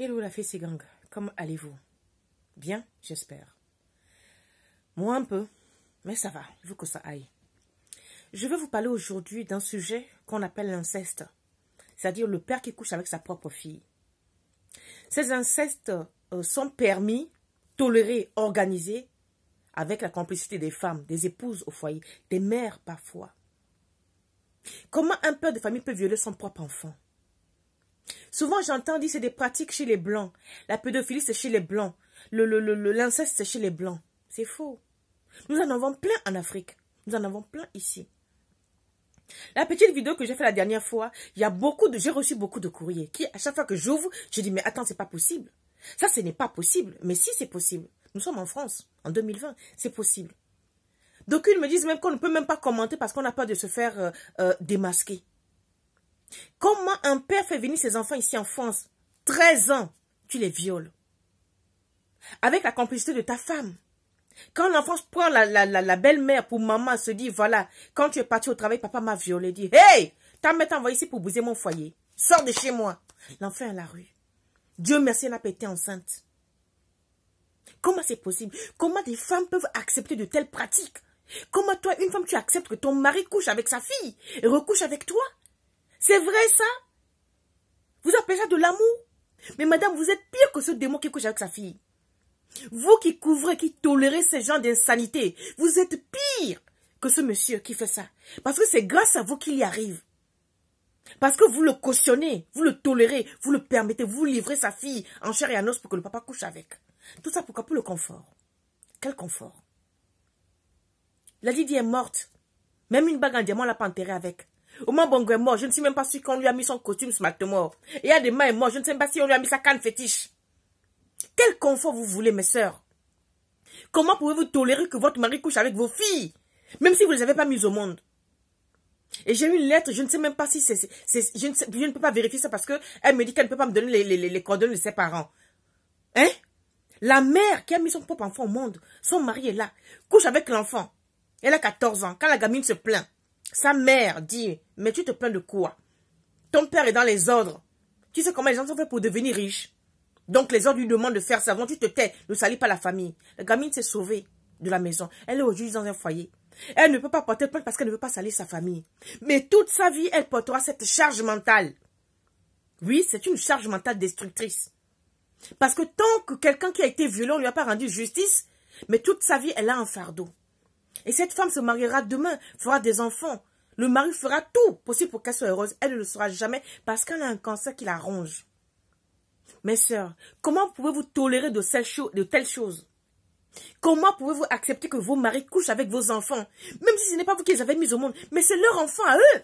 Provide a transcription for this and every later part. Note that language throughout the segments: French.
Hello la fée Gang, comment allez-vous? Bien, j'espère. Moi un peu, mais ça va, il faut que ça aille. Je vais vous parler aujourd'hui d'un sujet qu'on appelle l'inceste, c'est-à-dire le père qui couche avec sa propre fille. Ces incestes sont permis, tolérés, organisés, avec la complicité des femmes, des épouses au foyer, des mères parfois. Comment un père de famille peut violer son propre enfant? Souvent, j'entends dire que c'est des pratiques chez les Blancs. La pédophilie, c'est chez les Blancs. L'inceste, c'est chez les Blancs. C'est faux. Nous en avons plein en Afrique. Nous en avons plein ici. La petite vidéo que j'ai fait la dernière fois, j'ai reçu beaucoup de courriers qui, à chaque fois que j'ouvre, je dis, mais attends, c'est pas possible. Ça, ce n'est pas possible. Mais si, c'est possible. Nous sommes en France, en 2020. C'est possible. D'aucuns me disent même qu'on ne peut même pas commenter parce qu'on a peur de se faire démasquer. Comment un père fait venir ses enfants ici en France? 13 ans, tu les violes. Avec la complicité de ta femme. Quand l'enfant prend la belle-mère pour maman, se dit, voilà, quand tu es parti au travail, papa m'a violé, dit, hey, ta mère t'a envoyé ici pour briser mon foyer. Sors de chez moi. L'enfant est à la rue. Dieu merci, elle n'a pas été enceinte. Comment c'est possible? Comment des femmes peuvent accepter de telles pratiques? Comment toi, une femme, tu acceptes que ton mari couche avec sa fille et recouche avec toi? C'est vrai ça? Vous appelez ça de l'amour? Mais madame, vous êtes pire que ce démon qui couche avec sa fille. Vous qui couvrez, qui tolérez ces gens d'insanité, vous êtes pire que ce monsieur qui fait ça. Parce que c'est grâce à vous qu'il y arrive. Parce que vous le cautionnez, vous le tolérez, vous le permettez, vous livrez sa fille en chair et en os pour que le papa couche avec. Tout ça pourquoi? Pour le confort. Quel confort? La Lydie est morte. Même une bague en diamant, on l'a pas enterrée avec. Oman Bongo est mort, je ne sais même pas si on lui a mis son costume smart mort. Et Adema est mort, je ne sais même pas si on lui a mis sa canne fétiche. Quel confort vous voulez, mes sœurs? Comment pouvez-vous tolérer que votre mari couche avec vos filles, même si vous ne les avez pas mises au monde? Et j'ai eu une lettre, je ne sais même pas si je ne peux pas vérifier ça parce qu'elle me dit qu'elle ne peut pas me donner les coordonnées de ses parents. Hein? La mère qui a mis son propre enfant au monde, son mari est là, couche avec l'enfant. Elle a 14 ans, quand la gamine se plaint. Sa mère dit, mais tu te plains de quoi? Ton père est dans les ordres. Tu sais comment les gens sont faits pour devenir riches. Donc les ordres lui demandent de faire ça. Avant, tu te tais, ne salis pas la famille. La gamine s'est sauvée de la maison. Elle est aujourd'hui dans un foyer. Elle ne peut pas porter plainte parce qu'elle ne veut pas salir sa famille. Mais toute sa vie, elle portera cette charge mentale. Oui, c'est une charge mentale destructrice. Parce que tant que quelqu'un qui a été violé, on ne lui a pas rendu justice, mais toute sa vie, elle a un fardeau. Et cette femme se mariera demain, fera des enfants. Le mari fera tout possible pour qu'elle soit heureuse. Elle ne le sera jamais parce qu'elle a un cancer qui la ronge. Mes sœurs, comment pouvez-vous tolérer de telles choses? Comment pouvez-vous accepter que vos maris couchent avec vos enfants? Même si ce n'est pas vous qui les avez mis au monde, mais c'est leur enfant à eux.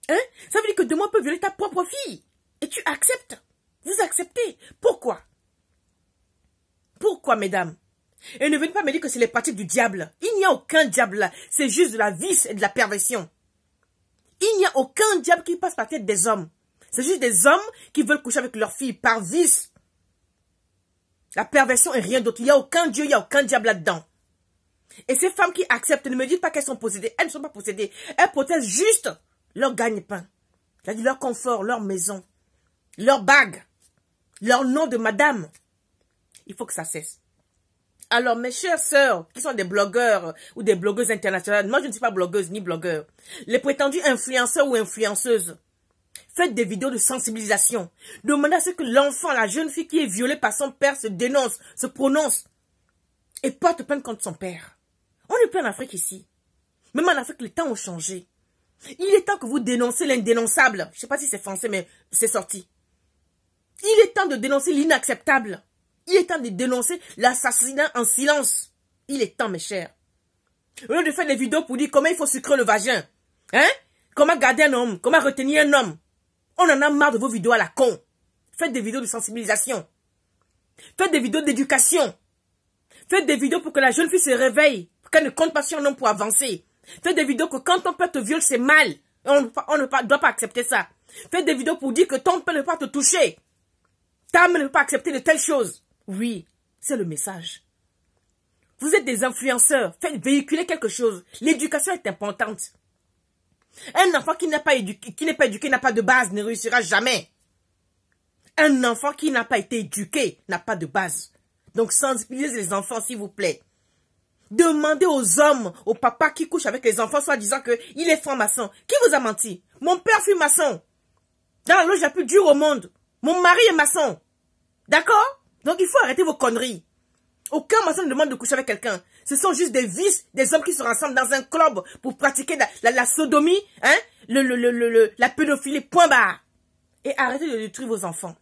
Hein? Ça veut dire que demain on peut violer ta propre fille. Et tu acceptes. Vous acceptez. Pourquoi? Pourquoi, mesdames? Et ne venez pas me dire que c'est les pratiques du diable. Il n'y a aucun diable là. C'est juste de la vice et de la perversion. Il n'y a aucun diable qui passe par la tête des hommes. C'est juste des hommes qui veulent coucher avec leurs filles par vice. La perversion et rien d'autre. Il n'y a aucun Dieu, il n'y a aucun diable là-dedans. Et ces femmes qui acceptent, ne me dites pas qu'elles sont possédées. Elles ne sont pas possédées. Elles protègent juste leur gagne-pain. C'est-à-dire leur confort, leur maison, leur bague, leur nom de madame. Il faut que ça cesse. Alors, mes chères sœurs, qui sont des blogueurs ou des blogueuses internationales, moi je ne suis pas blogueuse ni blogueur, les prétendus influenceurs ou influenceuses, faites des vidéos de sensibilisation. Demandez à ce que l'enfant, la jeune fille qui est violée par son père se dénonce, se prononce et porte plainte contre son père. On est plein en Afrique ici. Même en Afrique, les temps ont changé. Il est temps que vous dénoncez l'indénonçable. Je ne sais pas si c'est français, mais c'est sorti. Il est temps de dénoncer l'inacceptable. Il est temps de dénoncer l'assassinat en silence. Il est temps, mes chers. Au lieu de faire des vidéos pour dire comment il faut sucrer le vagin. Hein? Comment garder un homme? Comment retenir un homme? On en a marre de vos vidéos à la con. Faites des vidéos de sensibilisation. Faites des vidéos d'éducation. Faites des vidéos pour que la jeune fille se réveille. Pour qu'elle ne compte pas sur un homme pour avancer. Faites des vidéos que quand ton père te viole, c'est mal. On ne doit pas accepter ça. Faites des vidéos pour dire que ton père ne peut pas te toucher. Ta mère ne peut pas accepter de telles choses. Oui, c'est le message. Vous êtes des influenceurs. Faites véhiculer quelque chose. L'éducation est importante. Un enfant qui n'est pas éduqué, n'a pas de base, ne réussira jamais. Un enfant qui n'a pas été éduqué n'a pas de base. Donc sensibilisez les enfants, s'il vous plaît. Demandez aux hommes, aux papas qui couchent avec les enfants, soit disant qu'il est franc-maçon. Qui vous a menti? Mon père fut maçon. Dans la loge la plus dure au monde. Mon mari est maçon. D'accord? Donc il faut arrêter vos conneries. Aucun maçon ne demande de coucher avec quelqu'un. Ce sont juste des vices, des hommes qui se rassemblent dans un club pour pratiquer la sodomie, hein, la pédophilie, point barre. Et arrêtez de détruire vos enfants.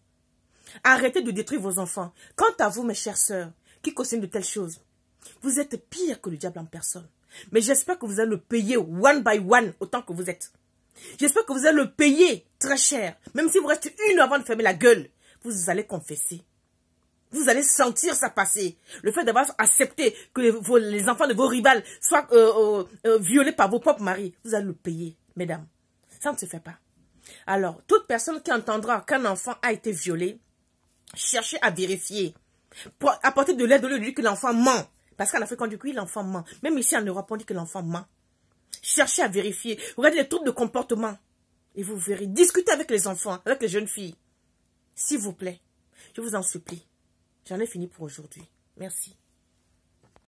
Arrêtez de détruire vos enfants. Quant à vous, mes chères sœurs, qui cautionnent de telles choses, vous êtes pire que le diable en personne. Mais j'espère que vous allez le payer one by one autant que vous êtes. J'espère que vous allez le payer très cher. Même si vous restez 1 heure avant de fermer la gueule, vous allez confesser. Vous allez sentir ça passer. Le fait d'avoir accepté que les enfants de vos rivales soient violés par vos propres maris, vous allez le payer, mesdames. Ça ne se fait pas. Alors, toute personne qui entendra qu'un enfant a été violé, cherchez à vérifier. Pour apporter de l'aide au lieu de dire que l'enfant ment. Parce qu'en Afrique, on dit que oui, l'enfant ment. Même ici en Europe, on dit que l'enfant ment. Cherchez à vérifier. Regardez les troubles de comportement. Et vous verrez. Discutez avec les enfants, avec les jeunes filles. S'il vous plaît, je vous en supplie. J'en ai fini pour aujourd'hui. Merci.